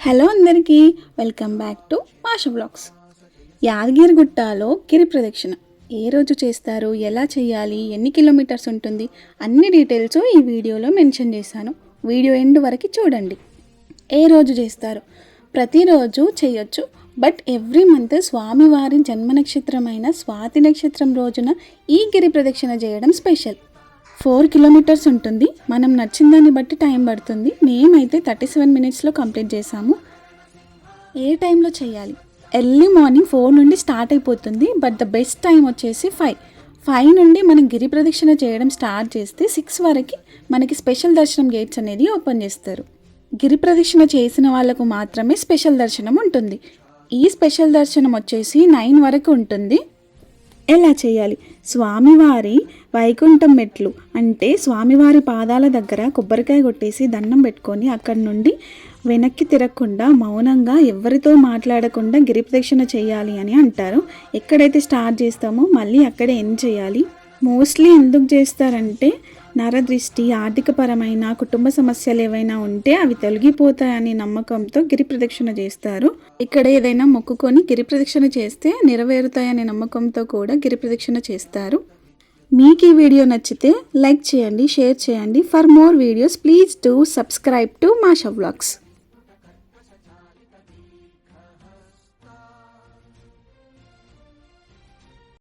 Hello అందరికీ welcome back to మాష vlogs. యాదగిరిగుట్టలో గిరి ప్రదక్షిణ ఏ రోజు చేస్తారు, ఎలా చేయాలి, ఎన్ని కిలోమీటర్స్ ఉంటుంది, అన్ని డీటెయిల్స్ ఈ వీడియోలో మెన్షన్ చేశాను. వీడియో ఎండ్ వరకు చూడండి. ఏ రోజు చేస్తారు? ప్రతిరోజు చేయొచ్చు, బట్ ఎవ్రీ మంత్ స్వామివారి జన్మ నక్షత్రమైన స్వాతి నక్షత్రం రోజున ఈ గిరి ప్రదక్షిణ చేయడం స్పెషల్. 4 కిలోమీటర్స్ ఉంటుంది. మనం నచ్చిన దాన్ని బట్టి టైం పడుతుంది. మేమైతే 37 మినిట్స్లో కంప్లీట్ చేసాము. ఏ టైంలో చేయాలి? ఎర్లీ మార్నింగ్ 4 నుండి స్టార్ట్ అయిపోతుంది, బట్ ద బెస్ట్ టైం వచ్చేసి 5 నుండి మనం గిరి ప్రదక్షిణ చేయడం స్టార్ట్ చేస్తే 6 వరకు మనకి స్పెషల్ దర్శనం గేట్స్ అనేది ఓపెన్ చేస్తారు. గిరి ప్రదక్షిణ చేసిన వాళ్ళకు మాత్రమే స్పెషల్ దర్శనం ఉంటుంది. ఈ స్పెషల్ దర్శనం వచ్చేసి 9 వరకు ఉంటుంది. ఎలా చేయాలి? స్వామివారి వైకుంఠం మెట్లు అంటే స్వామివారి పాదాల దగ్గర కొబ్బరికాయ కొట్టేసి దండం పెట్టుకొని అక్కడి నుండి వెనక్కి తిరగకుండా మౌనంగా ఎవరితో మాట్లాడకుండా గిరి ప్రదక్షిణ చేయాలి అని అంటారు. ఎక్కడైతే స్టార్ట్ చేస్తామో మళ్ళీ అక్కడే ఎండ్ చేయాలి. మోస్ట్లీ ఎందుకు చేస్తారంటే నరదృష్టి, ఆర్థికపరమైన కుటుంబ సమస్యలు ఏవైనా ఉంటే అవి తొలగిపోతాయనే నమ్మకంతో గిరి ప్రదక్షిణ చేస్తారు. ఇక్కడ ఏదైనా మొక్కుకొని గిరి ప్రదక్షిణ చేస్తే నెరవేరుతాయనే నమ్మకంతో కూడా గిరి ప్రదక్షిణ చేస్తారు. మీకు ఈ వీడియో నచ్చితే లైక్ చేయండి, షేర్ చేయండి. For more videos please do subscribe to మాష వ్లాగ్స్.